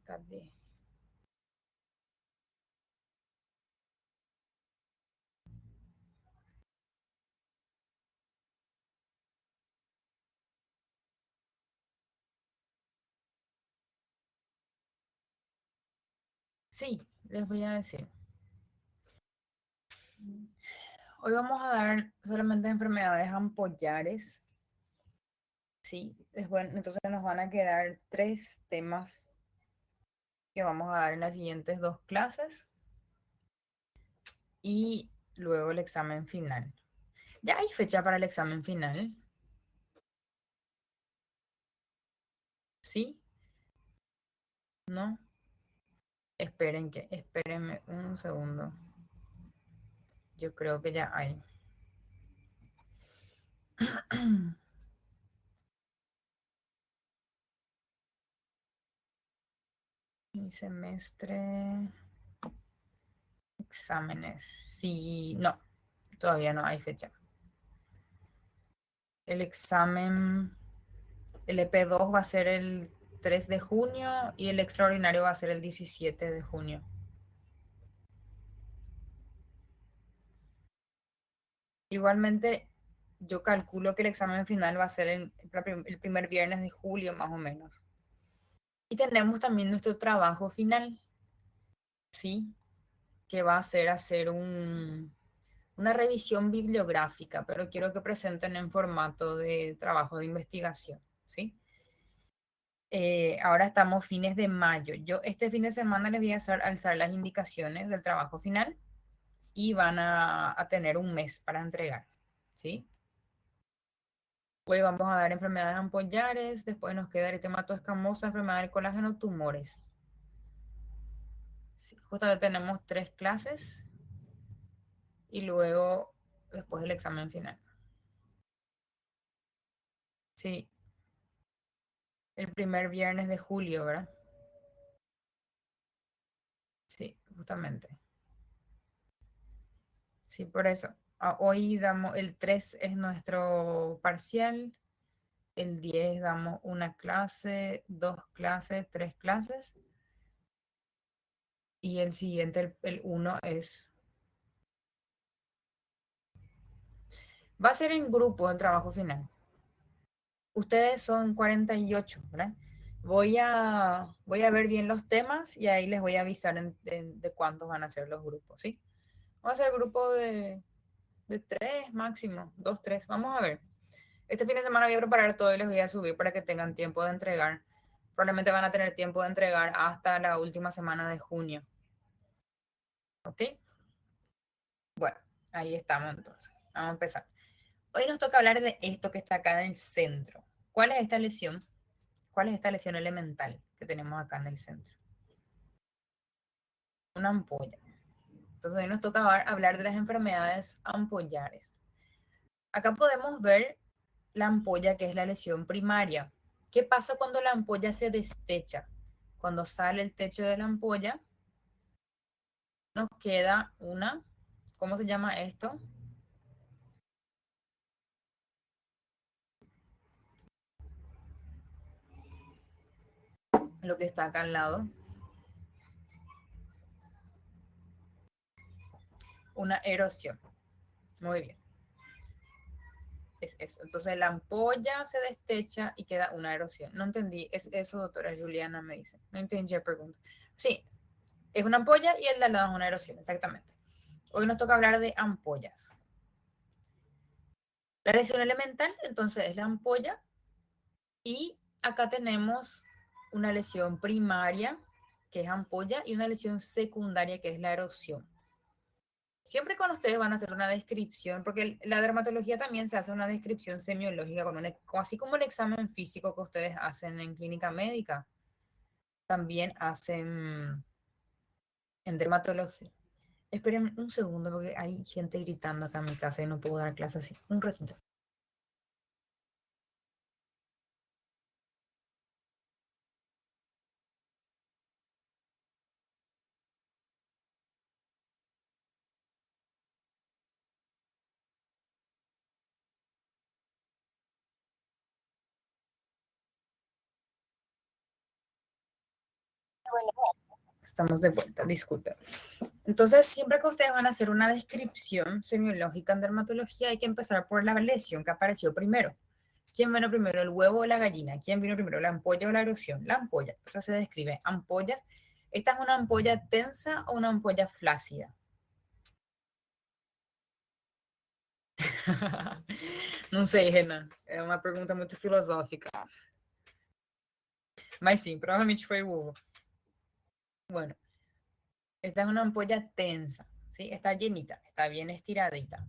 Cadê? Sí, les voy a decir. Hoy vamos a dar solamente enfermedades ampollares. Sí, después, entonces nos van a quedar 3 temas que vamos a dar en las siguientes 2 clases y luego el examen final. ¿Ya hay fecha para el examen final? ¿Sí? ¿No? Espérenme un segundo. Yo creo que ya hay. Mi semestre, exámenes. Sí, no, todavía no hay fecha. El examen, el EP2 va a ser el 3 de junio y el extraordinario va a ser el 17 de junio. Igualmente, yo calculo que el examen final va a ser el primer viernes de julio, más o menos. Y tenemos también nuestro trabajo final, ¿sí? Que va a ser hacer una revisión bibliográfica, pero quiero que presenten en formato de trabajo de investigación, ¿sí? Ahora estamos fines de mayo. Yo este fin de semana les voy a alzar las indicaciones del trabajo final y van a tener un mes para entregar, ¿sí? Hoy vamos a dar enfermedades ampollares, después nos queda eritemato escamosa, enfermedad del colágeno, tumores. Sí, justamente tenemos 3 clases y luego después el examen final. Sí, el primer viernes de julio, ¿verdad? Sí, justamente. Sí, por eso. Hoy damos, el 3 es nuestro parcial, el 10 damos una clase, 2 clases, 3 clases, y el siguiente, el 1 es, va a ser en grupo el trabajo final. Ustedes son 48, ¿verdad? Voy a ver bien los temas y ahí les voy a avisar de cuántos van a ser los grupos, ¿sí? Vamos a hacer grupo de 3 máximo, 2, 3. Vamos a ver. Este fin de semana voy a preparar todo y les voy a subir para que tengan tiempo de entregar. Probablemente van a tener tiempo de entregar hasta la última semana de junio. ¿Ok? Bueno, ahí estamos entonces. Vamos a empezar. Hoy nos toca hablar de esto que está acá en el centro. ¿Cuál es esta lesión? ¿Cuál es esta lesión elemental que tenemos acá en el centro? Una ampolla. Entonces hoy nos toca hablar de las enfermedades ampollares. Acá podemos ver la ampolla, que es la lesión primaria. ¿Qué pasa cuando la ampolla se destecha? Cuando sale el techo de la ampolla, nos queda ¿cómo se llama esto? Lo que está acá al lado, una erosión. Muy bien, es eso. Entonces la ampolla se destecha y queda una erosión. No entendí, es eso, doctora Juliana me dice. No entendí la pregunta. Sí, es una ampolla y el de al lado es una erosión, exactamente. Hoy nos toca hablar de ampollas. La lesión elemental, entonces, es la ampolla. Y acá tenemos una lesión primaria, que es ampolla, y una lesión secundaria, que es la erosión. Siempre con ustedes van a hacer una descripción, porque la dermatología también se hace una descripción semiológica, así como el examen físico que ustedes hacen en clínica médica, también hacen en dermatología. Esperen un segundo, porque hay gente gritando acá en mi casa y no puedo dar clase así. Un ratito. Estamos de vuelta, disculpen. Entonces, siempre que ustedes van a hacer una descripción semiológica en dermatología, hay que empezar por la lesión que apareció primero. ¿Quién vino primero, el huevo o la gallina? ¿Quién vino primero, la ampolla o la erosión? La ampolla. Entonces se describe ampollas. ¿Esta es una ampolla tensa o una ampolla flácida? Não sei, Renan. É uma pergunta muito filosófica. Mas sim, provavelmente foi o ovo. Bueno, esta es una ampolla tensa, ¿sí? Está llenita, está bien estiradita.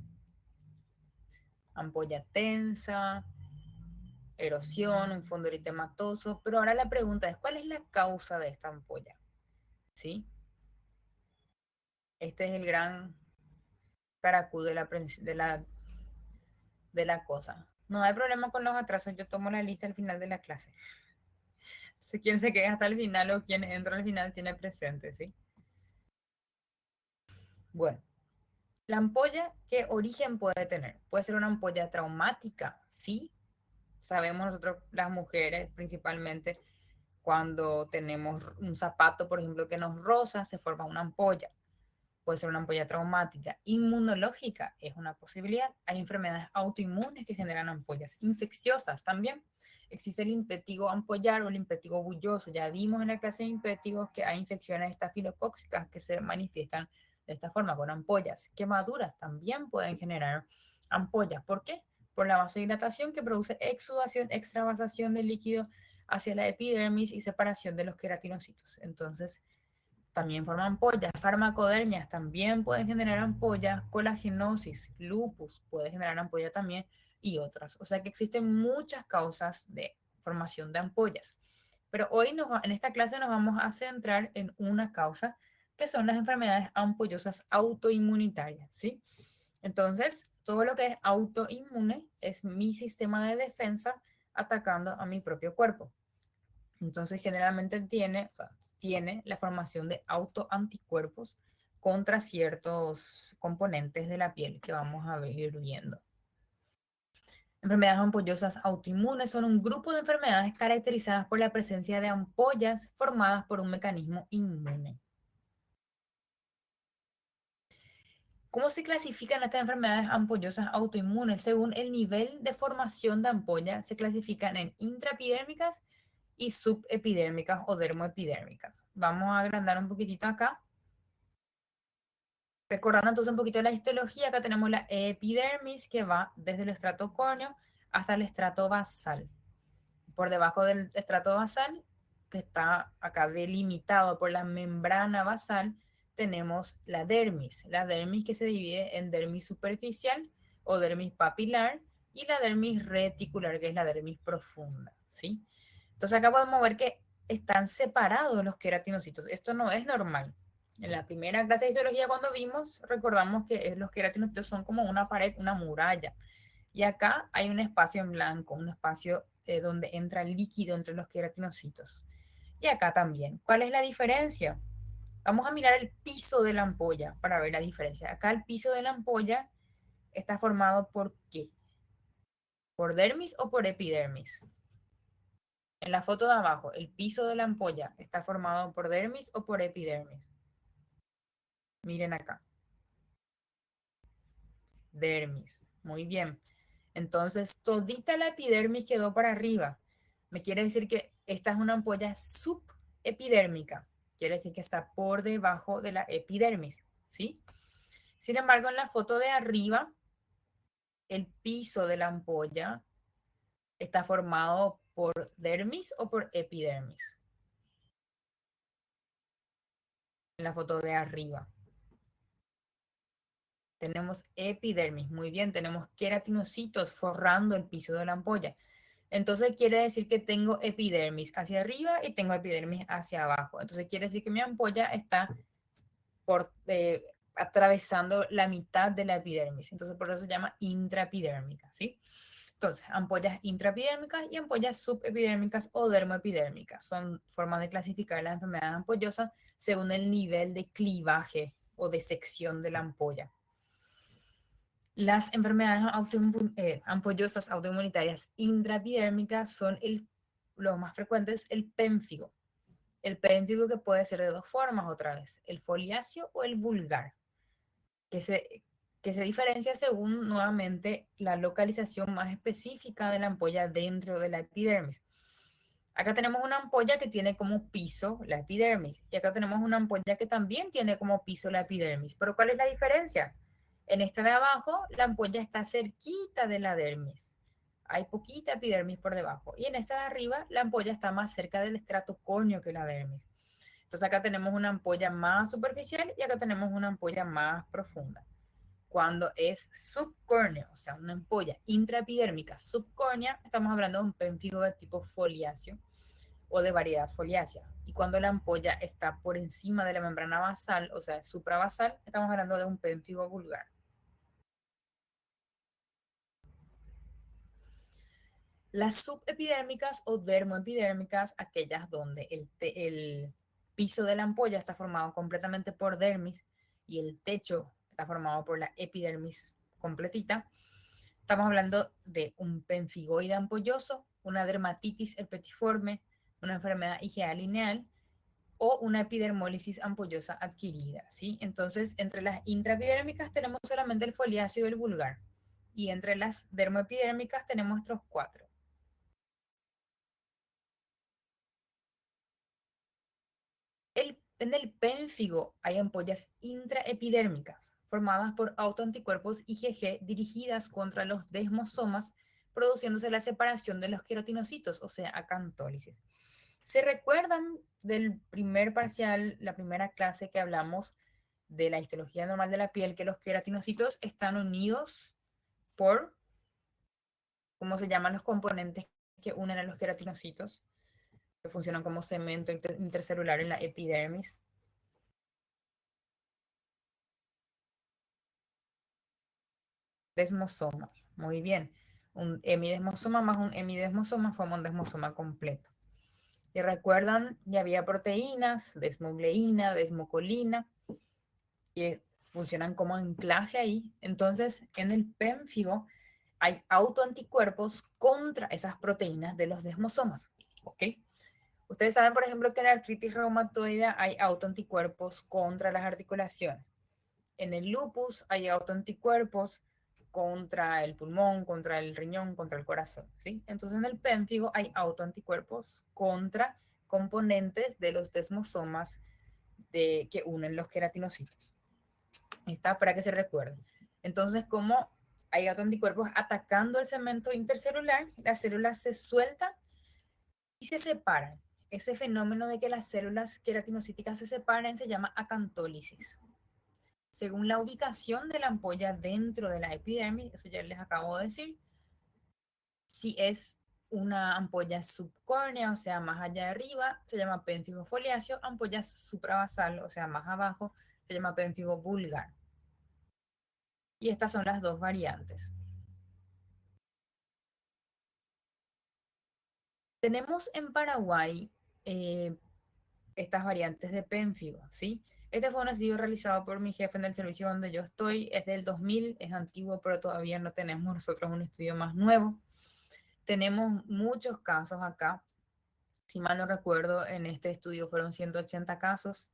Ampolla tensa, erosión, un fondo eritematoso. Pero ahora la pregunta es, ¿cuál es la causa de esta ampolla? ¿Sí? Este es el gran caracú de la cosa. No hay problema con los atrasos, yo tomo la lista al final de la clase. Si quien se queda hasta el final o quien entra al final tiene presente, ¿sí? Bueno, la ampolla, ¿qué origen puede tener? Puede ser una ampolla traumática, ¿sí? Sabemos nosotros, las mujeres principalmente, cuando tenemos un zapato, por ejemplo, que nos roza, se forma una ampolla. Puede ser una ampolla traumática. Inmunológica es una posibilidad. Hay enfermedades autoinmunes que generan ampollas. Infecciosas también. Existe el impétigo ampollar o el impétigo bulloso. Ya vimos en la clase de impétigos que hay infecciones estafilocócicas que se manifiestan de esta forma, con ampollas. Quemaduras también pueden generar ampollas. ¿Por qué? Por la vasodilatación que produce exudación, extravasación del líquido hacia la epidermis y separación de los queratinocitos. Entonces, también forman ampollas. Farmacodermias también pueden generar ampollas. Colagenosis, lupus puede generar ampolla también y otras. O sea que existen muchas causas de formación de ampollas. Pero hoy en esta clase nos vamos a centrar en una causa que son las enfermedades ampollosas autoinmunitarias, ¿sí? Entonces, todo lo que es autoinmune es mi sistema de defensa atacando a mi propio cuerpo. Entonces, generalmente tiene la formación de autoanticuerpos contra ciertos componentes de la piel que vamos a ir viendo. Enfermedades ampollosas autoinmunes son un grupo de enfermedades caracterizadas por la presencia de ampollas formadas por un mecanismo inmune. ¿Cómo se clasifican estas enfermedades ampollosas autoinmunes? Según el nivel de formación de ampolla, se clasifican en intraepidérmicas y subepidérmicas o dermoepidérmicas. Vamos a agrandar un poquitito acá. Recordando entonces un poquito la histología, acá tenemos la epidermis que va desde el estrato córneo hasta el estrato basal. Por debajo del estrato basal, que está acá delimitado por la membrana basal, tenemos la dermis que se divide en dermis superficial o dermis papilar y la dermis reticular, que es la dermis profunda, ¿sí? Entonces acá podemos ver que están separados los queratinocitos. Esto no es normal. En la primera clase de histología cuando vimos, recordamos que los queratinocitos son como una pared, una muralla. Y acá hay un espacio en blanco, un espacio donde entra el líquido entre los queratinocitos. Y acá también. ¿Cuál es la diferencia? Vamos a mirar el piso de la ampolla para ver la diferencia. Acá el piso de la ampolla está formado ¿por qué? ¿Por dermis o por epidermis? En la foto de abajo, el piso de la ampolla está formado por dermis o por epidermis. Miren acá. Dermis. Muy bien. Entonces, todita la epidermis quedó para arriba. Me quiere decir que esta es una ampolla subepidérmica. Quiere decir que está por debajo de la epidermis, ¿sí? Sin embargo, en la foto de arriba, el piso de la ampolla está formado por dermis o por epidermis. En la foto de arriba. Tenemos epidermis, muy bien, tenemos queratinocitos forrando el piso de la ampolla. Entonces quiere decir que tengo epidermis hacia arriba y tengo epidermis hacia abajo. Entonces quiere decir que mi ampolla está atravesando la mitad de la epidermis. Entonces por eso se llama intraepidérmica, ¿sí? Entonces, ampollas intraepidérmicas y ampollas subepidérmicas o dermoepidérmicas son formas de clasificar las enfermedades ampollosas según el nivel de clivaje o de sección de la ampolla. Las enfermedades ampollosas autoinmunitarias intraepidérmicas son los más frecuentes, el pénfigo. El pénfigo que puede ser de dos formas otra vez, el foliáceo o el vulgar, que se diferencia según nuevamente la localización más específica de la ampolla dentro de la epidermis. Acá tenemos una ampolla que tiene como piso la epidermis y acá tenemos una ampolla que también tiene como piso la epidermis. Pero ¿cuál es la diferencia? En esta de abajo, la ampolla está cerquita de la dermis. Hay poquita epidermis por debajo. Y en esta de arriba, la ampolla está más cerca del estrato córneo que la dermis. Entonces acá tenemos una ampolla más superficial y acá tenemos una ampolla más profunda. Cuando es subcórneo, o sea, una ampolla intraepidérmica subcórnea, estamos hablando de un pénfigo de tipo foliáceo o de variedad foliácea. Y cuando la ampolla está por encima de la membrana basal, o sea, suprabasal, estamos hablando de un pénfigo vulgar. Las subepidérmicas o dermoepidérmicas, aquellas donde el piso de la ampolla está formado completamente por dermis y el techo está formado por la epidermis completita, estamos hablando de un pemfigoide ampolloso, una dermatitis herpetiforme, una enfermedad IgA lineal o una epidermólisis ampollosa adquirida, ¿sí? Entonces, entre las intraepidérmicas tenemos solamente el foliáceo y el vulgar, y entre las dermoepidérmicas tenemos estos cuatro. En el pénfigo hay ampollas intraepidérmicas formadas por autoanticuerpos IgG dirigidas contra los desmosomas, produciéndose la separación de los queratinocitos, o sea, acantólisis. ¿Se recuerdan del primer parcial, la primera clase que hablamos de la histología normal de la piel, que los queratinocitos están unidos por, ¿cómo se llaman los componentes que unen a los queratinocitos? Que funcionan como cemento intercelular en la epidermis. Desmosomas. Muy bien. Un hemidesmosoma más un hemidesmosoma forma un desmosoma completo. Y recuerdan, ya había proteínas, desmogleína, desmocolina, que funcionan como anclaje ahí. Entonces, en el pénfigo hay autoanticuerpos contra esas proteínas de los desmosomas. ¿Ok? Ustedes saben, por ejemplo, que en la artritis reumatoide hay autoanticuerpos contra las articulaciones. En el lupus hay autoanticuerpos contra el pulmón, contra el riñón, contra el corazón, ¿sí? Entonces en el pénfigo hay autoanticuerpos contra componentes de los desmosomas que unen los queratinocitos. Está para que se recuerden. Entonces, como hay autoanticuerpos atacando el cemento intercelular, las células se sueltan y se separan. Ese fenómeno de que las células queratinocíticas se separen se llama acantólisis. Según la ubicación de la ampolla dentro de la epidermis, eso ya les acabo de decir, si es una ampolla subcórnea, o sea, más allá de arriba, se llama pénfigo foliáceo, ampolla suprabasal, o sea, más abajo, se llama pénfigo vulgar. Y estas son las dos variantes. Tenemos en Paraguay estas variantes de pénfigo, ¿sí? Este fue un estudio realizado por mi jefe en el servicio donde yo estoy, es del 2000, es antiguo, pero todavía no tenemos nosotros un estudio más nuevo. Tenemos muchos casos acá. Si mal no recuerdo, en este estudio fueron 180 casos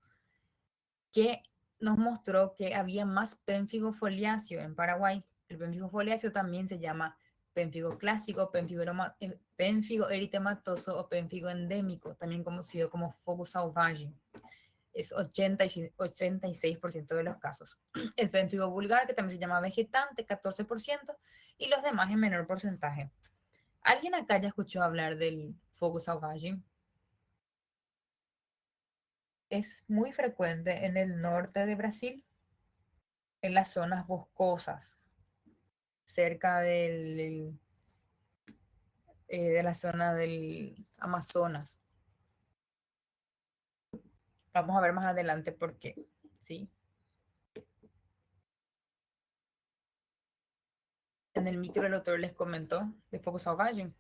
que nos mostró que había más pénfigo foliáceo en Paraguay. El pénfigo foliáceo también se llama pénfigo clásico, pénfigo eritematoso o pénfigo endémico, también conocido como fogo salvaje. Es 86% de los casos. El pénfigo vulgar, que también se llama vegetante, 14%, y los demás en menor porcentaje. ¿Alguien acá ya escuchó hablar del fogo salvaje? Es muy frecuente en el norte de Brasil, en las zonas boscosas, cerca de la zona del Amazonas. Vamos a ver más adelante por qué, ¿sí? En el micro el autor les comentó de fogo salvaje.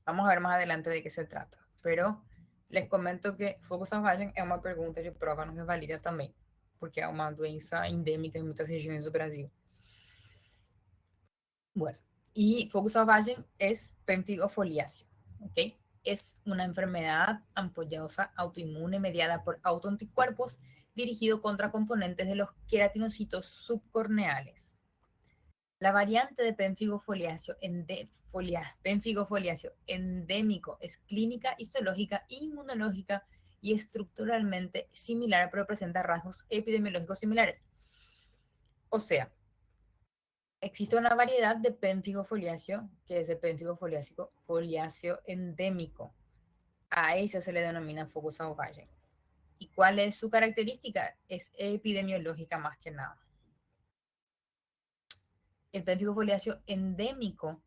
Vamos a ver más adelante de qué se trata. Pero les comento que fogo salvaje é uma pergunta de prova não revalida também, porque é uma doença endêmica em muitas regiões do Brasil. Bueno, y fogo salvaje es pénfigo foliáceo, ¿ok? es una enfermedad ampollosa autoinmune mediada por autoanticuerpos dirigido contra componentes de los queratinocitos subcorneales. La variante de pemfigo foliáceo endémico es clínica, histológica, inmunológica y estructuralmente similar, pero presenta rasgos epidemiológicos similares. O sea, existe una variedad de pemfigo foliáceo, que es el pemfigo foliáceo endémico. A ese se le denomina foco salvaje. ¿Y cuál es su característica? Es epidemiológica más que nada. El pemfigo foliáceo endémico,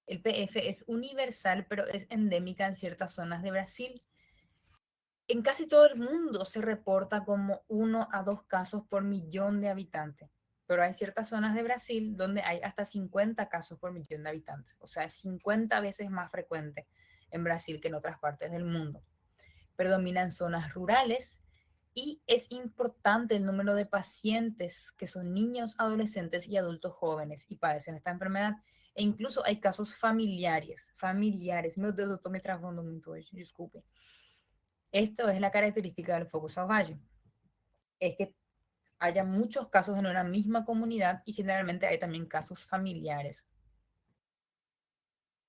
el PF, es universal, pero es endémica en ciertas zonas de Brasil. En casi todo el mundo se reporta como 1 a 2 casos por millón de habitantes, pero hay ciertas zonas de Brasil donde hay hasta 50 casos por millón de habitantes, o sea, es 50 veces más frecuente en Brasil que en otras partes del mundo. Predomina en zonas rurales y es importante el número de pacientes que son niños, adolescentes y adultos jóvenes y padecen esta enfermedad. E incluso hay casos familiares. Meu Deus, eu tô me travando muito hoje, desculpe. Esto es la característica del foco salvaje. Es que haya muchos casos en una misma comunidad y generalmente hay también casos familiares.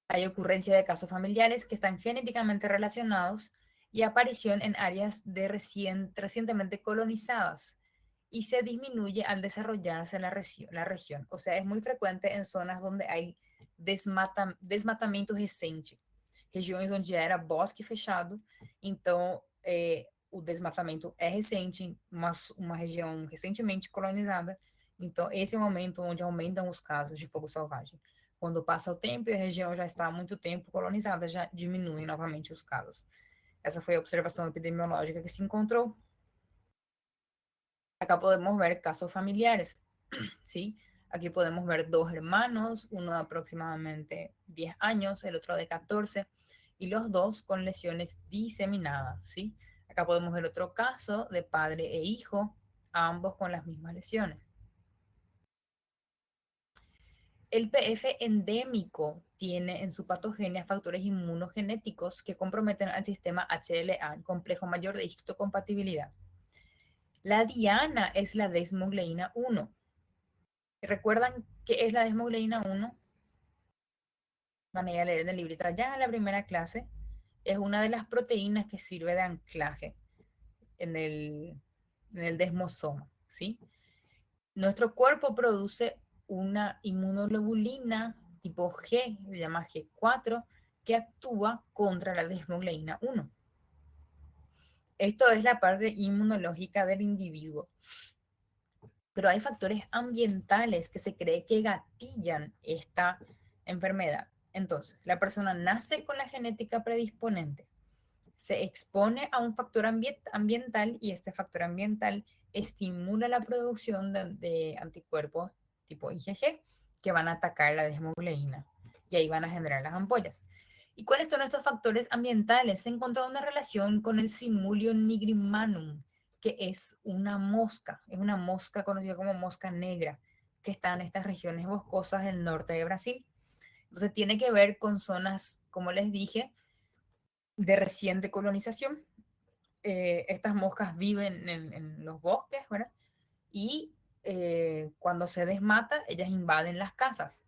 Hay ocurrencia de casos familiares que están genéticamente relacionados y aparición en áreas de recientemente colonizadas y se disminuye al desarrollarse la región. O sea, es muy frecuente en zonas donde hay desmatamento recente, regiões onde era bosque fechado, então o desmatamento é recente, uma região recentemente colonizada, então esse é o momento onde aumentam os casos de fogo selvagem. Quando passa o tempo e a região já está há muito tempo colonizada, já diminuem novamente os casos. Essa foi a observação epidemiológica que se encontrou. Acá podemos ver casos familiares, ¿sí? Aquí podemos ver 2 hermanos, uno de aproximadamente 10 años, el otro de 14, y los dos con lesiones diseminadas, ¿sí? Acá podemos ver otro caso de padre e hijo, ambos con las mismas lesiones. El PF endémico tiene en su patogenia factores inmunogenéticos que comprometen al sistema HLA, el complejo mayor de histocompatibilidad. La diana es la desmogleína 1. ¿Recuerdan qué es la desmogleína 1? Van a ir a leer en el librito ya en la primera clase. Es una de las proteínas que sirve de anclaje en el desmosoma, ¿sí? Nuestro cuerpo produce una inmunoglobulina tipo G, se llama G4, que actúa contra la desmogleína 1. Esto es la parte inmunológica del individuo. Pero hay factores ambientales que se cree que gatillan esta enfermedad. Entonces, la persona nace con la genética predisponente, se expone a un factor ambiental y este factor ambiental estimula la producción de anticuerpos tipo IgG que van a atacar la desmogleína y ahí van a generar las ampollas. ¿Y cuáles son estos factores ambientales? Se encontró una relación con el Simulium nigrimanum, que es una mosca conocida como mosca negra, que está en estas regiones boscosas del norte de Brasil. Entonces tiene que ver con zonas, como les dije, de reciente colonización. Estas moscas viven en los bosques, ¿verdad? Y cuando se desmata, ellas invaden las casas.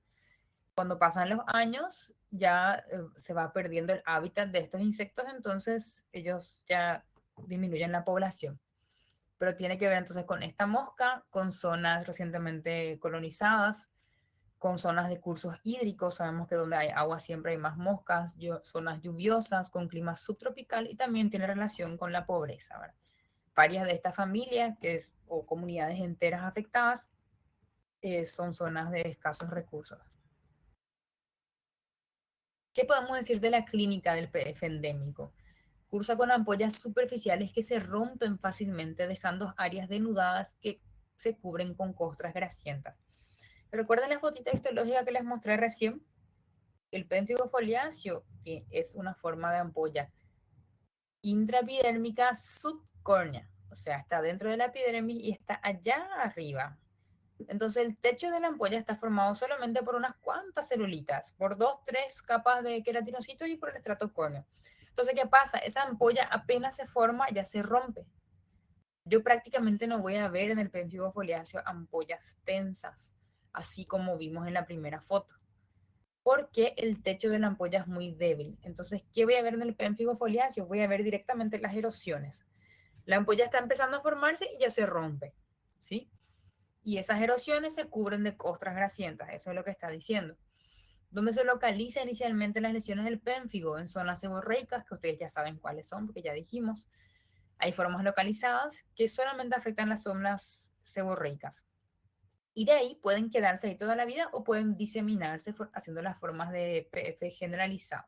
Cuando pasan los años, ya se va perdiendo el hábitat de estos insectos, entonces ellos ya disminuyen la población. Pero tiene que ver entonces con esta mosca, con zonas recientemente colonizadas, con zonas de cursos hídricos, sabemos que donde hay agua siempre hay más moscas, zonas lluviosas, con clima subtropical y también tiene relación con la pobreza, ¿verdad? Varias de estas familias o comunidades enteras afectadas son zonas de escasos recursos. ¿Qué podemos decir de la clínica del PF endémico? Cursa con ampollas superficiales que se rompen fácilmente, dejando áreas denudadas que se cubren con costras grasientas. ¿Recuerdan la fotita histológica que les mostré recién? El pemfigo foliáceo es una forma de ampolla intraepidérmica subcórnea, o sea, está dentro de la epidermis y está allá arriba, Entonces el techo de la ampolla está formado solamente por unas cuantas celulitas, por 2, 3 capas de queratinocitos y por el estrato córneo. Entonces, ¿qué pasa? Esa ampolla apenas se forma, ya se rompe. Yo prácticamente no voy a ver en el pénfigo foliáceo ampollas tensas, así como vimos en la primera foto, porque el techo de la ampolla es muy débil. Entonces, ¿qué voy a ver en el pénfigo foliáceo? Voy a ver directamente las erosiones. La ampolla está empezando a formarse y ya se rompe, ¿sí? Y esas erosiones se cubren de costras grasientas, eso es lo que está diciendo. ¿Dónde se localiza inicialmente las lesiones del pénfigo? En zonas seborreicas, que ustedes ya saben cuáles son, porque ya dijimos. Hay formas localizadas que solamente afectan las zonas seborreicas. Y de ahí pueden quedarse ahí toda la vida o pueden diseminarse haciendo las formas de PF generalizado.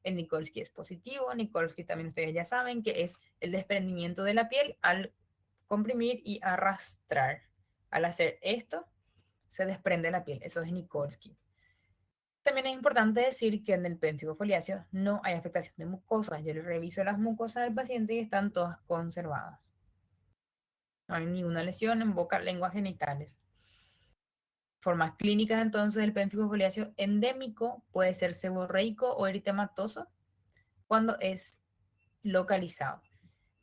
El Nikolsky es positivo. Nikolsky también ustedes ya saben que es el desprendimiento de la piel al comprimir y arrastrar. Al hacer esto, se desprende la piel. Eso es Nikolsky. También es importante decir que en el pénfigo foliáceo no hay afectación de mucosas. Yo le reviso las mucosas del paciente y están todas conservadas. No hay ninguna lesión en boca, lengua, genitales. Formas clínicas entonces del pénfigo foliáceo endémico puede ser seborreico o eritematoso cuando es localizado.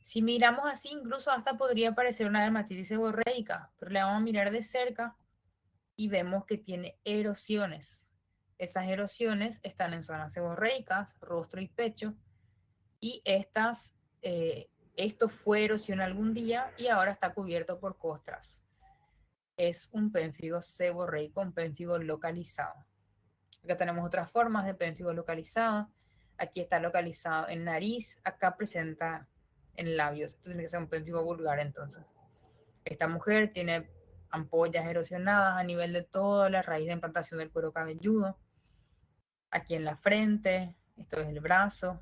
Si miramos así, incluso hasta podría parecer una dermatitis seborreica, pero le vamos a mirar de cerca y vemos que tiene erosiones. Esas erosiones están en zonas seborreicas, rostro y pecho, y esto fue erosión algún día y ahora está cubierto por costras. Es un pénfigo seborreico, un pénfigo localizado. Acá tenemos otras formas de pénfigo localizado. Aquí está localizado en nariz, acá presenta en labios. Esto tiene que ser un pénfigo vulgar entonces. Esta mujer tiene ampollas erosionadas a nivel de toda la raíz de implantación del cuero cabelludo. Aquí en la frente, esto es el brazo.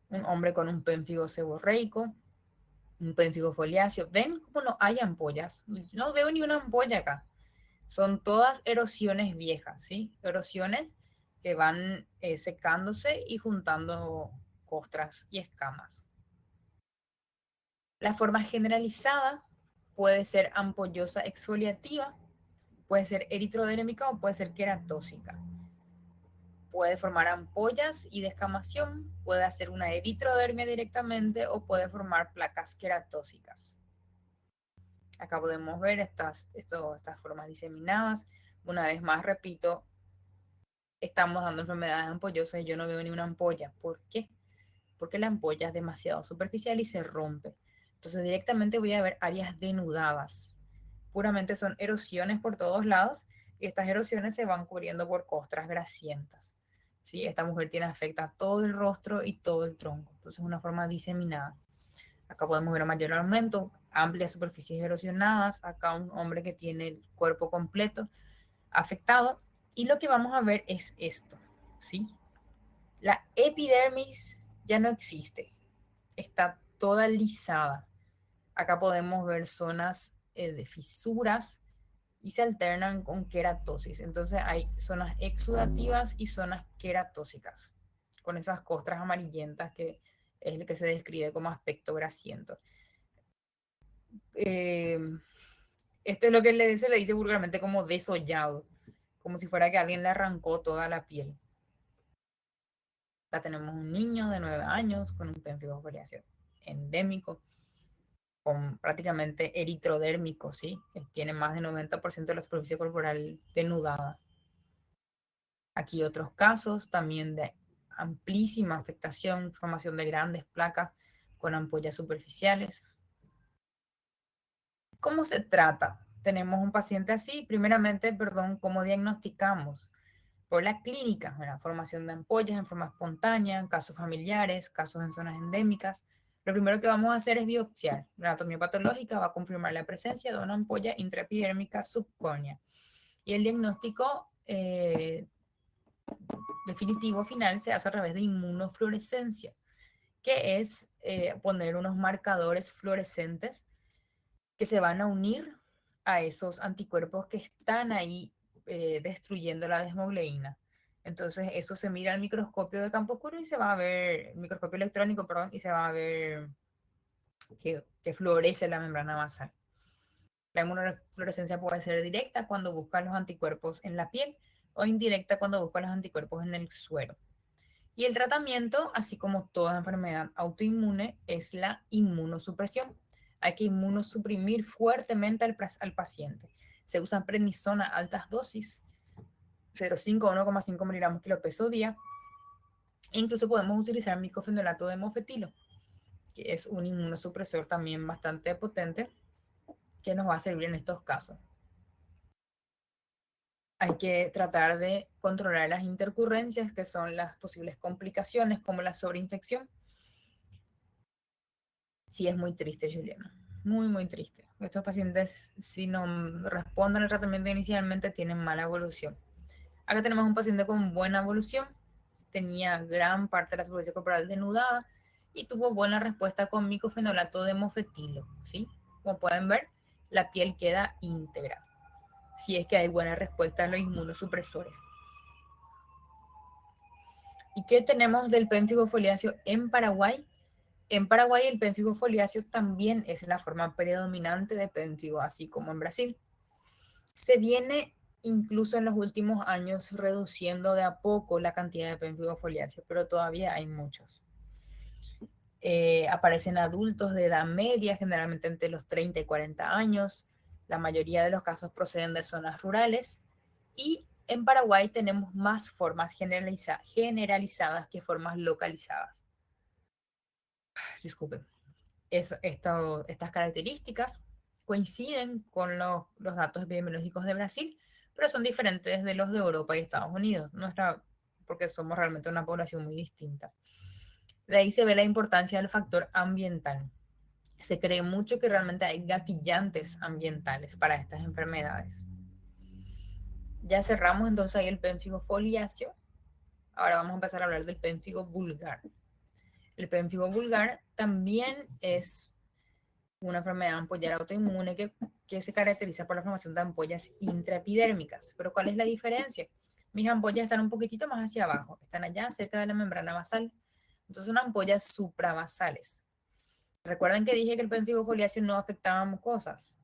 Un hombre con un pénfigo seborreico, un pénfigo foliáceo. ¿Ven cómo no hay ampollas? No veo ni una ampolla acá. Son todas erosiones viejas, ¿sí? Erosiones que van secándose y juntando costras y escamas. La forma generalizada puede ser ampollosa exfoliativa, puede ser eritrodérmica o puede ser queratósica. Puede formar ampollas y descamación, puede hacer una eritrodermia directamente o puede formar placas queratósicas. Acá podemos ver estas formas diseminadas. Una vez más, repito, estamos dando enfermedades ampollosas y yo no veo ni una ampolla. ¿Por qué? Porque la ampolla es demasiado superficial y se rompe. Entonces directamente voy a ver áreas denudadas. Puramente son erosiones por todos lados y estas erosiones se van cubriendo por costras grasientas. ¿Sí? Esta mujer tiene afecta todo el rostro y todo el tronco. Entonces es una forma diseminada. Acá podemos ver un mayor aumento, amplias superficies erosionadas. Acá un hombre que tiene el cuerpo completo afectado. Y lo que vamos a ver es esto, ¿sí? La epidermis ya no existe, está toda lisada. Acá podemos ver zonas de fisuras y se alternan con queratosis. Entonces hay zonas exudativas y zonas queratósicas, con esas costras amarillentas que es lo que se describe como aspecto grasiento. Eh, Esto es lo que se le dice vulgarmente como desollado, como si fuera que alguien le arrancó toda la piel. Acá tenemos un niño de 9 años con un pénfigo foliáceo endémico, con prácticamente eritrodérmico, ¿sí? Tiene más del 90% de la superficie corporal denudada. Aquí otros casos también de amplísima afectación, formación de grandes placas con ampollas superficiales. ¿Cómo se trata? Tenemos un paciente así, primeramente, perdón, ¿cómo diagnosticamos? Por la clínica, la formación de ampollas en forma espontánea, casos familiares, casos en zonas endémicas. Lo primero que vamos a hacer es biopsiar. La anatomía patológica va a confirmar la presencia de una ampolla intraepidérmica subcórnea. Y el diagnóstico definitivo final se hace a través de inmunofluorescencia, que es poner unos marcadores fluorescentes que se van a unir a esos anticuerpos que están ahí destruyendo la desmogleína. Entonces eso se mira al microscopio de campo oscuro y se va a ver, microscopio electrónico, perdón, y se va a ver que florece la membrana basal. La inmunofluorescencia puede ser directa cuando busca los anticuerpos en la piel o indirecta cuando busca los anticuerpos en el suero. Y el tratamiento, así como toda enfermedad autoinmune, es la inmunosupresión. Hay que inmunosuprimir fuertemente al paciente. Se usa prednisona a altas dosis, 0,5 a 1,5 miligramos kilo peso día. E incluso podemos utilizar micofenolato de mofetilo, que es un inmunosupresor también bastante potente que nos va a servir en estos casos. Hay que tratar de controlar las intercurrencias, que son las posibles complicaciones como la sobreinfección. Sí, es muy triste, Juliana. Muy, muy triste. Estos pacientes, si no responden al tratamiento inicialmente, tienen mala evolución. Acá tenemos un paciente con buena evolución. Tenía gran parte de la superficie corporal denudada y tuvo buena respuesta con micofenolato de mofetilo, ¿sí? Como pueden ver, la piel queda íntegra, si es que hay buena respuesta a los inmunosupresores. ¿Y qué tenemos del pénfigo foliáceo en Paraguay? En Paraguay el pénfigo foliáceo también es la forma predominante de pénfigo, así como en Brasil. Se viene incluso en los últimos años reduciendo de a poco la cantidad de pénfigo foliáceo, pero todavía hay muchos. Aparecen adultos de edad media, generalmente entre los 30 y 40 años. La mayoría de los casos proceden de zonas rurales. Y en Paraguay tenemos más formas generalizadas que formas localizadas. Disculpen. Estas características coinciden con los datos epidemiológicos de Brasil, pero son diferentes de los de Europa y Estados Unidos, porque somos realmente una población muy distinta. De ahí se ve la importancia del factor ambiental. Se cree mucho que realmente hay gatillantes ambientales para estas enfermedades. Ya cerramos entonces ahí el pénfigo foliáceo. Ahora vamos a empezar a hablar del pénfigo vulgar. El pénfigo vulgar también es una enfermedad ampollar autoinmune que se caracteriza por la formación de ampollas intraepidérmicas. Pero ¿cuál es la diferencia? Mis ampollas están un poquitito más hacia abajo, están allá cerca de la membrana basal. Entonces son ampollas supravasales. Recuerden que dije que el pénfigo foliáceo no afectaba mucosas.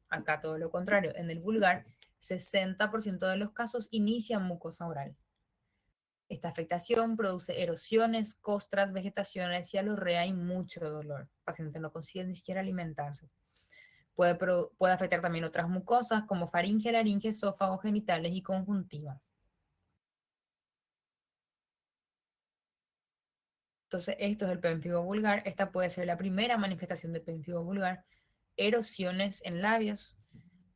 Acá todo lo contrario. En el vulgar, 60% de los casos inician mucosa oral. Esta afectación produce erosiones, costras, vegetaciones, cialorrea y mucho dolor. El paciente no consigue ni siquiera alimentarse. Puede afectar también otras mucosas como faringe, laringe, esófago, genitales y conjuntiva. Entonces, esto es el pénfigo vulgar. Esta puede ser la primera manifestación de pénfigo vulgar. Erosiones en labios.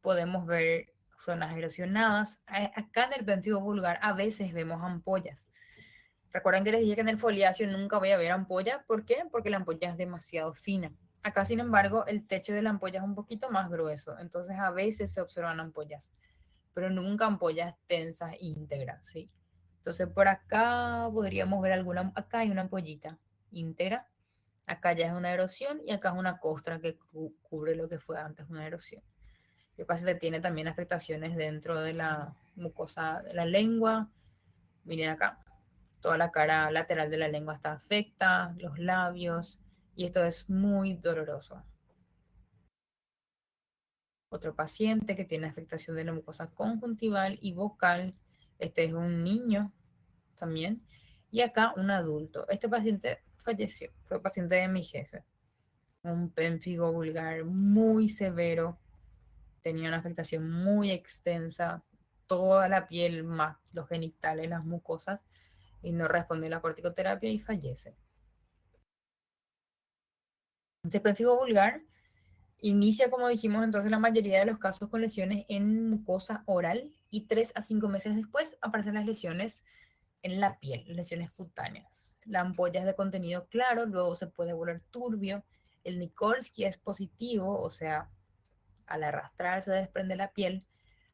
Podemos ver zonas erosionadas. Acá en el pénfigo vulgar a veces vemos ampollas. Recuerden que les dije que en el foliáceo nunca voy a ver ampolla. ¿Por qué? Porque la ampolla es demasiado fina. Acá, sin embargo, el techo de la ampolla es un poquito más grueso. Entonces, a veces se observan ampollas, pero nunca ampollas tensas íntegras, ¿sí? Entonces, por acá podríamos ver acá hay una ampollita íntegra. Acá ya es una erosión y acá es una costra que cubre lo que fue antes una erosión. Lo que pasa es que tiene también afectaciones dentro de la mucosa de la lengua. Miren acá, toda la cara lateral de la lengua está afecta, los labios, y esto es muy doloroso. Otro paciente que tiene afectación de la mucosa conjuntival y vocal, este es un niño también, y acá un adulto. Este paciente falleció, fue paciente de mi jefe, un pénfigo vulgar muy severo, tenía una afectación muy extensa, toda la piel más los genitales, las mucosas, y no responde a la corticoterapia y fallece. Este pénfigo vulgar inicia, como dijimos, entonces la mayoría de los casos con lesiones en mucosa oral y 3 a 5 meses después aparecen las lesiones en la piel, lesiones cutáneas. La ampolla es de contenido claro, luego se puede volver turbio. El Nikolsky es positivo, o sea, al arrastrar se desprende la piel.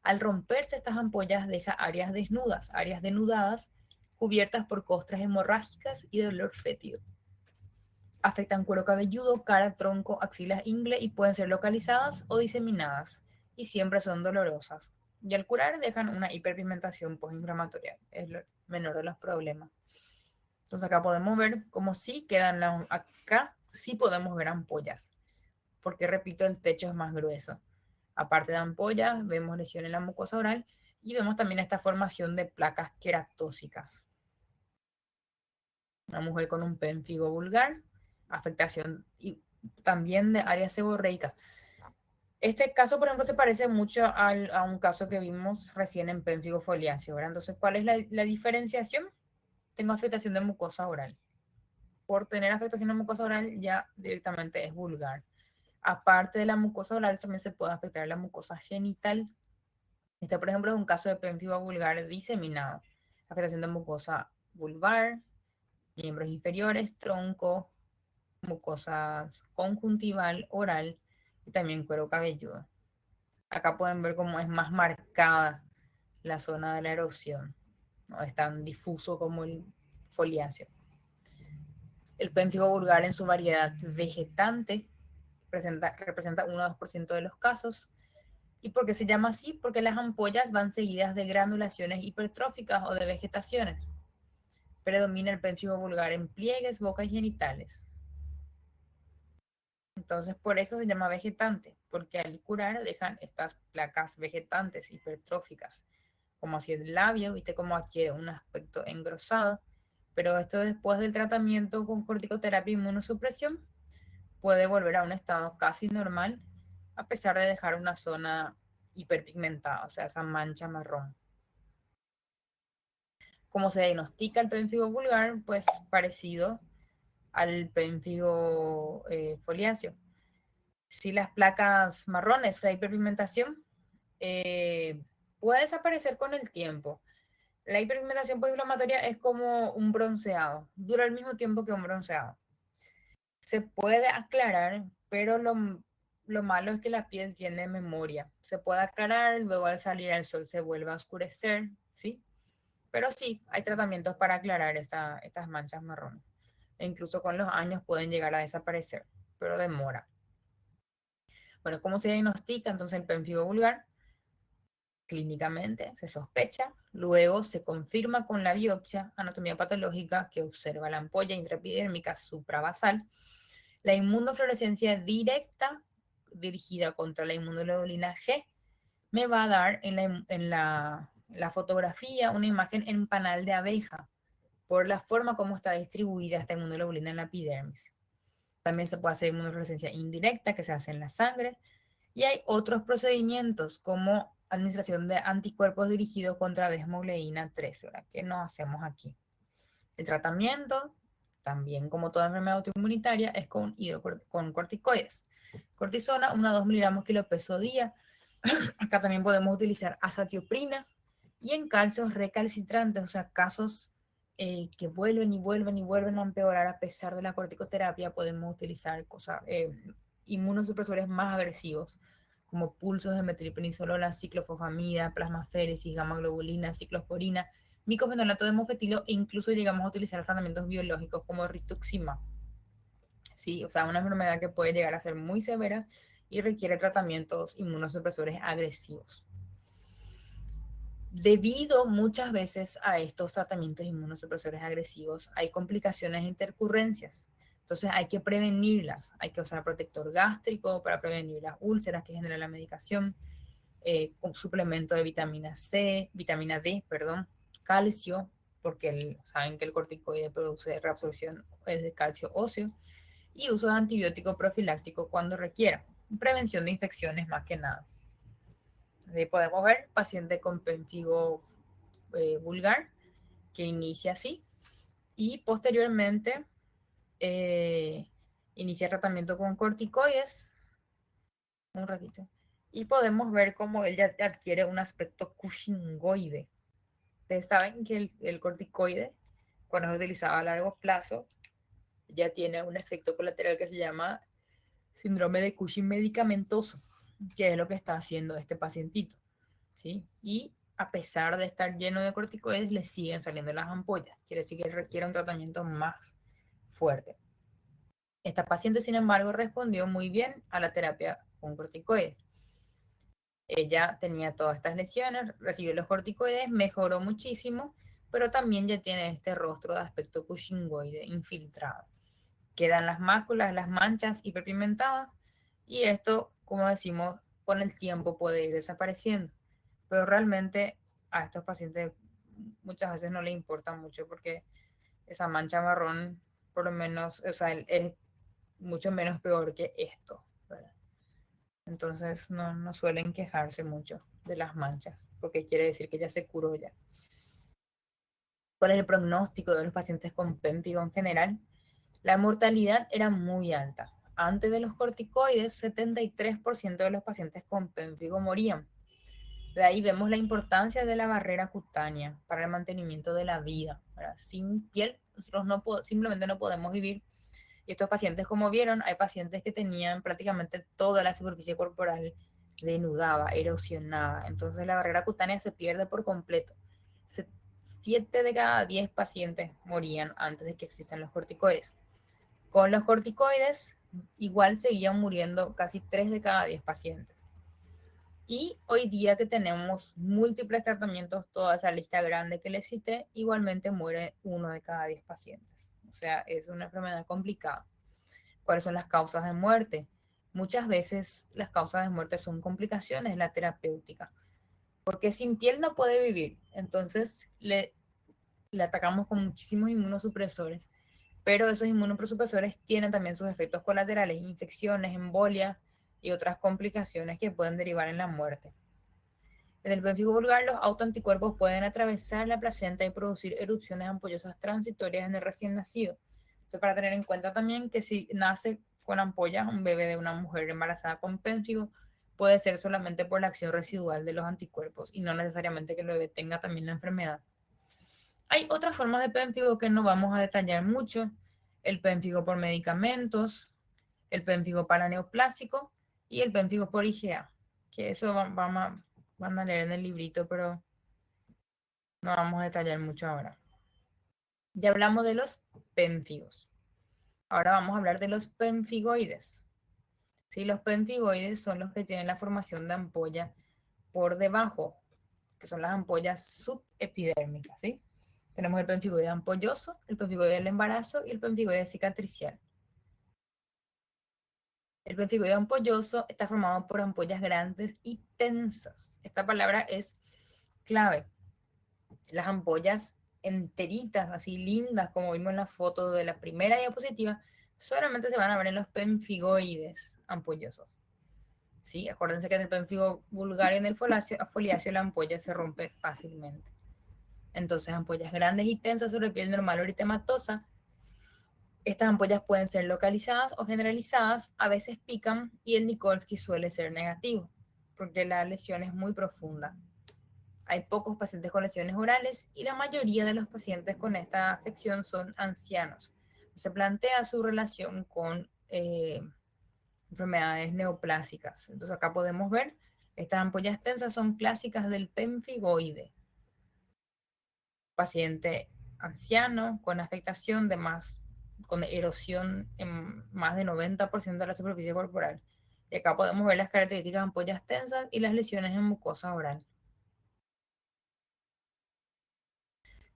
Al romperse estas ampollas deja áreas denudadas, cubiertas por costras hemorrágicas y dolor fétido. Afectan cuero cabelludo, cara, tronco, axilas, ingle y pueden ser localizadas o diseminadas y siempre son dolorosas. Y al curar dejan una hiperpigmentación postinflamatoria, es el menor de los problemas. Entonces acá podemos ver como sí quedan, acá sí podemos ver ampollas, porque repito, el techo es más grueso. Aparte de ampollas, vemos lesión en la mucosa oral y vemos también esta formación de placas queratóxicas. Una mujer con un pénfigo vulgar, afectación y también de áreas seborreicas. Este caso, por ejemplo, se parece mucho a un caso que vimos recién en pénfigo foliáceo, ¿verdad? Entonces, ¿cuál es la diferenciación? Tengo afectación de mucosa oral. Por tener afectación de mucosa oral ya directamente es vulgar. Aparte de la mucosa oral, también se puede afectar la mucosa genital. Este, por ejemplo, es un caso de pénfigo vulgar diseminado. Afectación de mucosa vulvar, miembros inferiores, tronco, mucosa conjuntival, oral y también cuero cabelludo. Acá pueden ver cómo es más marcada la zona de la erosión. No es tan difuso como el foliáceo. El pénfigo vulgar en su variedad vegetante representa 1 o 2% de los casos. ¿Y por qué se llama así? Porque las ampollas van seguidas de granulaciones hipertróficas o de vegetaciones. Predomina el pénfigo vulgar en pliegues, boca y genitales. Entonces, por eso se llama vegetante, porque al curar dejan estas placas vegetantes hipertróficas, como así el labio, viste cómo adquiere un aspecto engrosado. Pero esto después del tratamiento con corticoterapia y inmunosupresión puede volver a un estado casi normal, a pesar de dejar una zona hiperpigmentada, o sea, esa mancha marrón. ¿Cómo se diagnostica el pénfigo vulgar? Pues parecido al pénfigo foliáceo. Si las placas marrones, la hiperpigmentación, puede desaparecer con el tiempo. La hiperpigmentación postinflamatoria es como un bronceado, dura el mismo tiempo que un bronceado. Se puede aclarar, pero lo malo es que la piel tiene memoria. Se puede aclarar, luego al salir al sol se vuelve a oscurecer, ¿sí? Pero sí, hay tratamientos para aclarar estas manchas marrones. E incluso con los años pueden llegar a desaparecer, pero demora. Bueno, ¿cómo se diagnostica entonces el pénfigo vulgar? Clínicamente se sospecha, luego se confirma con la biopsia, anatomía patológica que observa la ampolla intraepidérmica supravasal, la inmunofluorescencia directa dirigida contra la inmunoglobulina G me va a dar en la fotografía una imagen en panal de abeja por la forma como está distribuida esta inmunoglobulina en la epidermis. También se puede hacer inmunofluorescencia indirecta que se hace en la sangre y hay otros procedimientos como administración de anticuerpos dirigidos contra desmogleína 13, ¿verdad? Que no hacemos aquí. El tratamiento, también como toda enfermedad autoinmunitaria, es con corticoides. Cortisona, 1 a 2 miligramos kilo peso día. Acá también podemos utilizar azatioprina. Y en calcios recalcitrantes, o sea, casos que vuelven y vuelven y vuelven a empeorar a pesar de la corticoterapia, podemos utilizar inmunosupresores más agresivos, como pulsos de metilprednisolona, ciclofosfamida, plasmaféresis, gamma globulina, ciclosporina, micofenolato de mofetilo e incluso llegamos a utilizar tratamientos biológicos como rituximab. Sí, o sea, una enfermedad que puede llegar a ser muy severa y requiere tratamientos inmunosupresores agresivos. Debido muchas veces a estos tratamientos inmunosupresores agresivos, hay complicaciones e intercurrencias. Entonces hay que prevenirlas. Hay que usar protector gástrico para prevenir las úlceras que genera la medicación, un suplemento de vitamina D, perdón, calcio, porque saben que el corticoide produce reabsorción de calcio óseo, y uso de antibiótico profiláctico cuando requiera. Prevención de infecciones más que nada. Ahí podemos ver paciente con pénfigo vulgar que inicia así y posteriormente inicia tratamiento con corticoides un ratito y podemos ver cómo él ya adquiere un aspecto cushingoide. Ustedes saben que el corticoide, cuando es utilizado a largo plazo, ya tiene un efecto colateral que se llama síndrome de Cushing medicamentoso, que es lo que está haciendo este pacientito, ¿sí? Y a pesar de estar lleno de corticoides, le siguen saliendo las ampollas. Quiere decir que requiere un tratamiento más fuerte. Esta paciente, sin embargo, respondió muy bien a la terapia con corticoides. Ella tenía todas estas lesiones, recibió los corticoides, mejoró muchísimo, pero también ya tiene este rostro de aspecto cushingoide infiltrado. Quedan las máculas, las manchas hiperpigmentadas, y esto, como decimos, con el tiempo puede ir desapareciendo. Pero realmente a estos pacientes muchas veces no les importa mucho porque esa mancha marrón, por lo menos, o sea, es mucho menos peor que esto, ¿verdad? Entonces no suelen quejarse mucho de las manchas, porque quiere decir que ya se curó ya. ¿Cuál es el pronóstico de los pacientes con pénfigo en general? La mortalidad era muy alta. Antes de los corticoides, 73% de los pacientes con pénfigo morían. De ahí vemos la importancia de la barrera cutánea para el mantenimiento de la vida, ¿verdad? Sin piel, nosotros simplemente no podemos vivir. Y estos pacientes, como vieron, hay pacientes que tenían prácticamente toda la superficie corporal denudada, erosionada. Entonces la barrera cutánea se pierde por completo. 7 de cada 10 pacientes morían antes de que existan los corticoides. Con los corticoides, igual seguían muriendo casi 3 de cada 10 pacientes. Y hoy día que tenemos múltiples tratamientos, toda esa lista grande que les cité, igualmente muere 1 de cada 10 pacientes. O sea, es una enfermedad complicada. ¿Cuáles son las causas de muerte? Muchas veces las causas de muerte son complicaciones de la terapéutica, porque sin piel no puede vivir. Entonces le atacamos con muchísimos inmunosupresores, pero esos inmunosupresores tienen también sus efectos colaterales, infecciones, embolias y otras complicaciones que pueden derivar en la muerte. En el pénfigo vulgar, los autoanticuerpos pueden atravesar la placenta y producir erupciones ampollosas transitorias en el recién nacido. Esto para tener en cuenta también que si nace con ampollas un bebé de una mujer embarazada con pénfigo, puede ser solamente por la acción residual de los anticuerpos y no necesariamente que el bebé tenga también la enfermedad. Hay otras formas de pénfigo que no vamos a detallar mucho. El pénfigo por medicamentos, el pénfigo paraneoplásico y el pénfigo por IgA, que eso van a leer en el librito, pero no vamos a detallar mucho ahora. Ya hablamos de los pénfigos. Ahora vamos a hablar de los pénfigoides. ¿Sí? Los pénfigoides son los que tienen la formación de ampolla por debajo, que son las ampollas subepidérmicas, ¿sí? Tenemos el pénfigoide ampolloso, el pénfigoide del embarazo y el pénfigoide cicatricial. El pénfigoide ampolloso está formado por ampollas grandes y tensas. Esta palabra es clave. Las ampollas enteritas, así lindas, como vimos en la foto de la primera diapositiva, solamente se van a ver en los pénfigoides ampollosos. ¿Sí? Acuérdense que en el pénfigo vulgar y en el foliáceo la ampolla se rompe fácilmente. Entonces, ampollas grandes y tensas sobre piel normal o eritematosa. Estas ampollas pueden ser localizadas o generalizadas, a veces pican y el Nikolsky suele ser negativo, porque la lesión es muy profunda. Hay pocos pacientes con lesiones orales y la mayoría de los pacientes con esta afección son ancianos. Se plantea su relación con enfermedades neoplásicas. Entonces acá podemos ver, estas ampollas tensas son clásicas del pénfigoide. Paciente anciano con afectación con erosión en más de 90% de la superficie corporal. Y acá podemos ver las características de ampollas tensas y las lesiones en mucosa oral.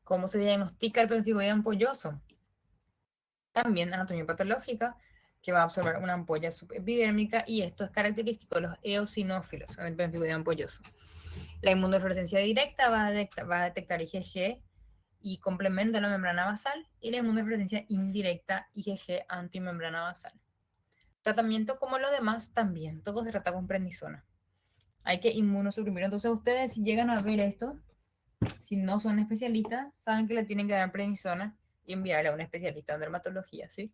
¿Cómo se diagnostica el pénfigoide ampolloso? También anatomía patológica, que va a observar una ampolla subepidérmica, y esto es característico de los eosinófilos en el pénfigoide ampolloso. La inmunofluorescencia directa va a detectar IgG y complemento a la membrana basal, y la inmunofluorescencia indirecta IgG antimembrana basal. Tratamiento como lo demás también, todo se trata con prednisona. Hay que inmunosuprimir. Entonces ustedes, si llegan a ver esto, si no son especialistas, saben que le tienen que dar prednisona y enviarle a un especialista en dermatología, ¿sí?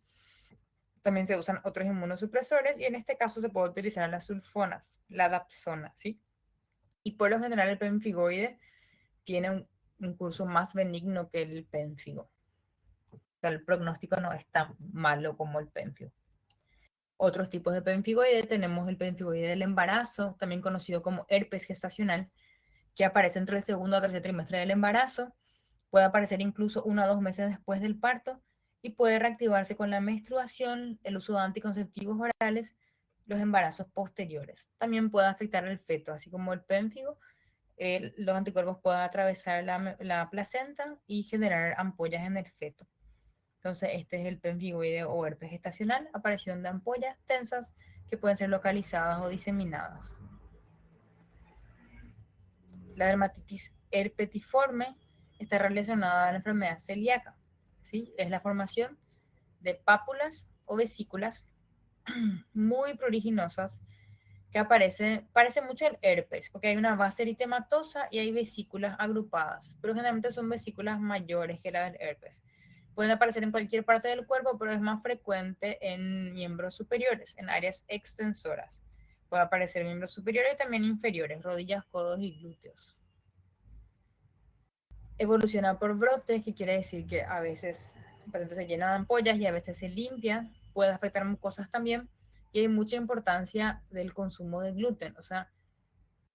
También se usan otros inmunosupresores y en este caso se puede utilizar las sulfonas, la dapsona, ¿sí? Y por lo general el pénfigoide tiene un curso más benigno que el pénfigo. O sea, el pronóstico no es tan malo como el pénfigo. Otros tipos de pénfigoide, tenemos el pénfigoide del embarazo, también conocido como herpes gestacional, que aparece entre el segundo o tercer trimestre del embarazo, puede aparecer incluso 1 o 2 meses después del parto y puede reactivarse con la menstruación, el uso de anticonceptivos orales, los embarazos posteriores. También puede afectar al feto, así como el pénfigo, los anticuerpos pueden atravesar la placenta y generar ampollas en el feto. Entonces, este es el pénfigoide o herpes gestacional, aparición de ampollas tensas que pueden ser localizadas o diseminadas. La dermatitis herpetiforme está relacionada a la enfermedad celíaca, ¿sí? Es la formación de pápulas o vesículas muy pruriginosas que parece mucho el herpes, porque hay una base eritematosa y hay vesículas agrupadas, pero generalmente son vesículas mayores que la del herpes. Pueden aparecer en cualquier parte del cuerpo, pero es más frecuente en miembros superiores, en áreas extensoras. Puede aparecer en miembros superiores y también inferiores, rodillas, codos y glúteos. Evoluciona por brotes, que quiere decir que a veces el paciente se llena de ampollas y a veces se limpia, puede afectar mucosas también, y hay mucha importancia del consumo de gluten, o sea,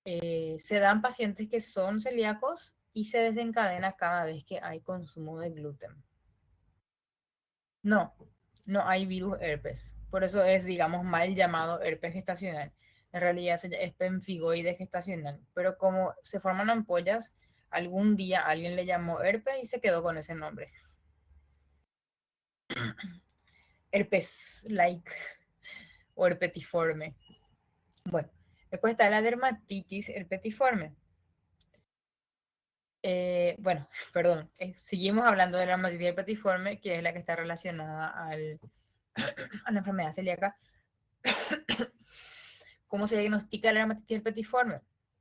se dan pacientes que son celíacos y se desencadena cada vez que hay consumo de gluten. No, no hay virus herpes, por eso es, digamos, mal llamado herpes gestacional. En realidad es pemfigoide gestacional, pero como se forman ampollas, algún día alguien le llamó herpes y se quedó con ese nombre. Herpes-like o herpetiforme. Bueno, después está la dermatitis herpetiforme. Bueno, perdón, seguimos hablando de la dermatitis herpetiforme, que es la que está relacionada a la enfermedad celíaca. ¿Cómo se diagnostica la dermatitis herpetiforme?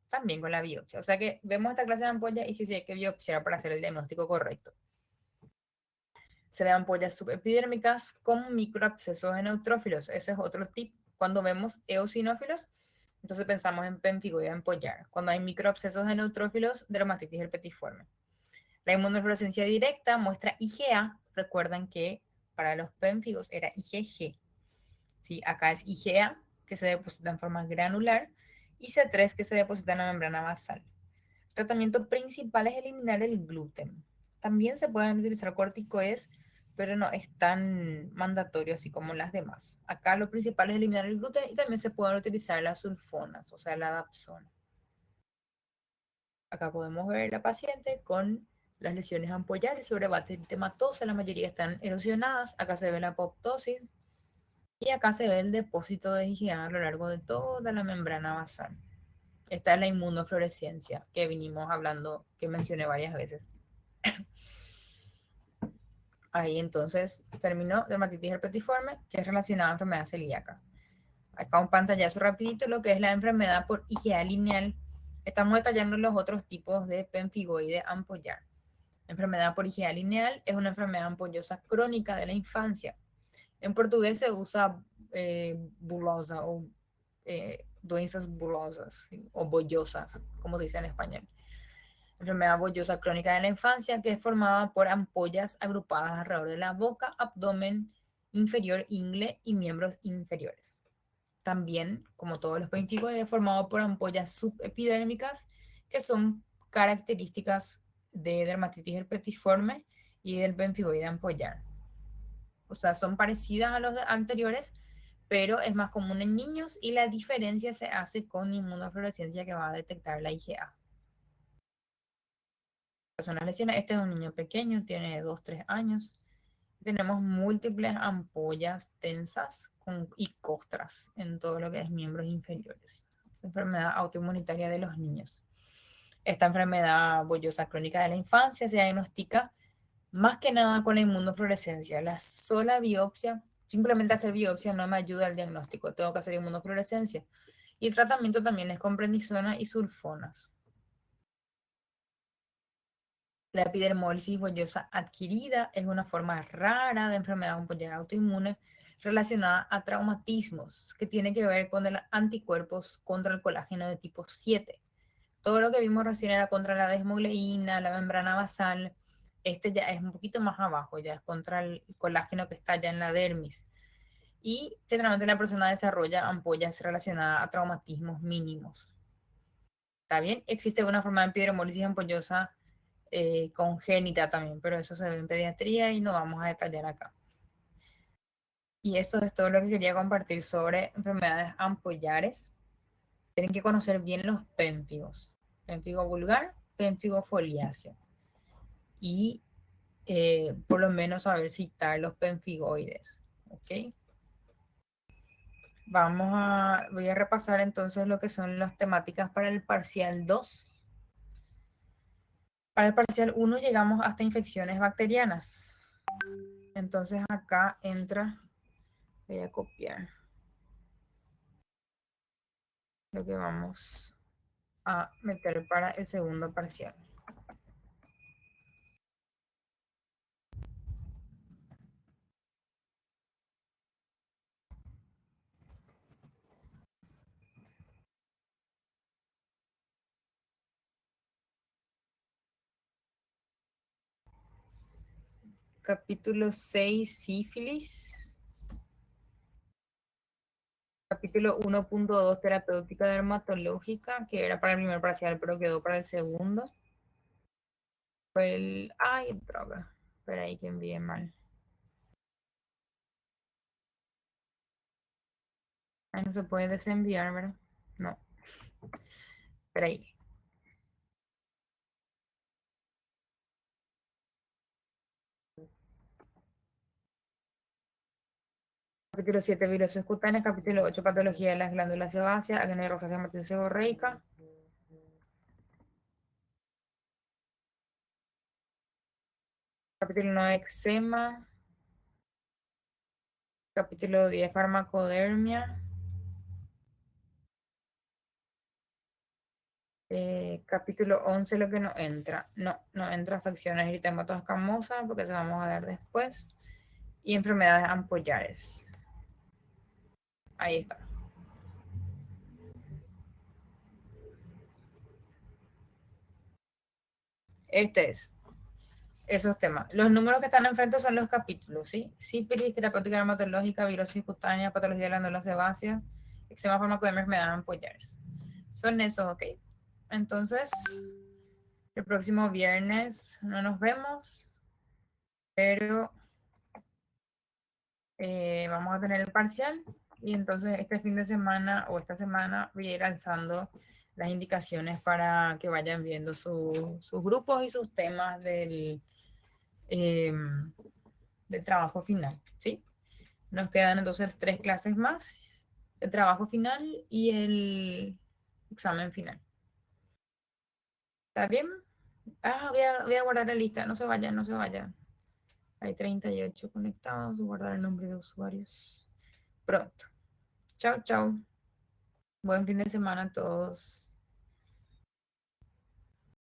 También con la biopsia. O sea que vemos esta clase de ampolla y sí hay que biopsiar para hacer el diagnóstico correcto. Se ven ampollas subepidérmicas con microabscesos de neutrófilos. Ese es otro tip. Cuando vemos eosinófilos, entonces pensamos en pemfigoide ampollar. Cuando hay microabscesos de neutrófilos, dermatitis herpetiforme. La inmunofluorescencia directa muestra IgA. Recuerdan que para los pénfigos era IgG. ¿Sí? Acá es IgA, que se deposita en forma granular, y C3, que se deposita en la membrana basal. El tratamiento principal es eliminar el gluten. También se pueden utilizar corticoides, pero no es tan mandatorio así como las demás. Acá lo principal es eliminar el gluten y también se pueden utilizar las sulfonas, o sea, la dapsona. Acá podemos ver a la paciente con las lesiones ampollares sobre base eritematosa, la mayoría están erosionadas. Acá se ve la apoptosis y acá se ve el depósito de IgA a lo largo de toda la membrana basal. Esta es la inmunofluorescencia que vinimos hablando, que mencioné varias veces. Ahí entonces terminó dermatitis herpetiforme, que es relacionada a enfermedad celíaca. Acá un pantallazo rapidito, lo que es la enfermedad por IgA lineal. Estamos detallando los otros tipos de pemfigoide ampollar. La enfermedad por IgA lineal es una enfermedad ampollosa crónica de la infancia. En portugués se usa bulosa o doenças bulosas, ¿sí? O bollosas, como se dice en español. Enfermedad bollosa crónica de la infancia, que es formada por ampollas agrupadas alrededor de la boca, abdomen inferior, ingle y miembros inferiores. También, como todos los pemphigoides, es formado por ampollas subepidérmicas, que son características de dermatitis herpetiforme y del pemphigoide ampollar. O sea, son parecidas a los anteriores, pero es más común en niños y la diferencia se hace con inmunofluorescencia que va a detectar la IgA. Personas lesionadas, este es un niño pequeño, tiene 2-3 años. Tenemos múltiples ampollas tensas y costras en todo lo que es miembros inferiores. Enfermedad autoinmunitaria de los niños. Esta enfermedad bollosa crónica de la infancia se diagnostica más que nada con la inmunofluorescencia. La sola biopsia, simplemente hacer biopsia no me ayuda al diagnóstico, tengo que hacer inmunofluorescencia. Y el tratamiento también es con prednisona y sulfonas. La epidermólisis bollosa adquirida es una forma rara de enfermedad ampollar autoinmune relacionada a traumatismos que tiene que ver con los anticuerpos contra el colágeno de tipo 7. Todo lo que vimos recién era contra la desmoleína, la membrana basal. Este ya es un poquito más abajo, ya es contra el colágeno que está ya en la dermis. Y generalmente la persona desarrolla ampollas relacionadas a traumatismos mínimos. ¿Está bien? Existe una forma de epidermólisis ampollosa congénita también, pero eso se ve en pediatría y no vamos a detallar acá. Y eso es todo lo que quería compartir sobre enfermedades ampollares. Tienen que conocer bien los pénfigos. Pénfigo vulgar, pénfigo foliáceo. Y por lo menos saber citar los pemfigoides. ¿Ok? Voy a repasar entonces lo que son las temáticas para el parcial 2. Para el parcial 1 llegamos hasta infecciones bacterianas. Entonces acá entra, voy a copiar lo que vamos a meter para el segundo parcial. Capítulo 6, sífilis. Capítulo 1.2, terapéutica dermatológica, que era para el primer parcial, pero quedó para el segundo. Fue el... Ay, droga. Espera ahí que envié mal. Ay, no se puede desenviar, ¿verdad? No. Espera ahí. Capítulo 7, virosis cutáneas. Capítulo 8, patología de las glándulas sebáceas, acné rosácea, matriz seborreica. Capítulo 9, eczema. Capítulo 10, farmacodermia. Capítulo 11, lo que no entra. No entra afecciones eritematosa escamosas, porque se vamos a dar después. Y enfermedades ampollares. Ahí está. Este es esos temas. Los números que están enfrente son los capítulos, ¿sí? Sífilis, terapéutica dermatológica, virosis cutánea, patología de la glándula sebácea, eczema, farmacodermia, enfermedades ampollares. Son esos, ¿ok? Entonces, el próximo viernes no nos vemos, pero vamos a tener el parcial y entonces este fin de semana o esta semana voy a ir alzando las indicaciones para que vayan viendo sus grupos y sus temas eh, del trabajo final, ¿sí? Nos quedan entonces 3 clases más, el trabajo final y el examen final. ¿Está bien? Voy a guardar la lista, no se vayan, no se vayan. Hay 38 conectados, guardar el nombre de usuarios pronto. Chao, chao. Buen fin de semana a todos.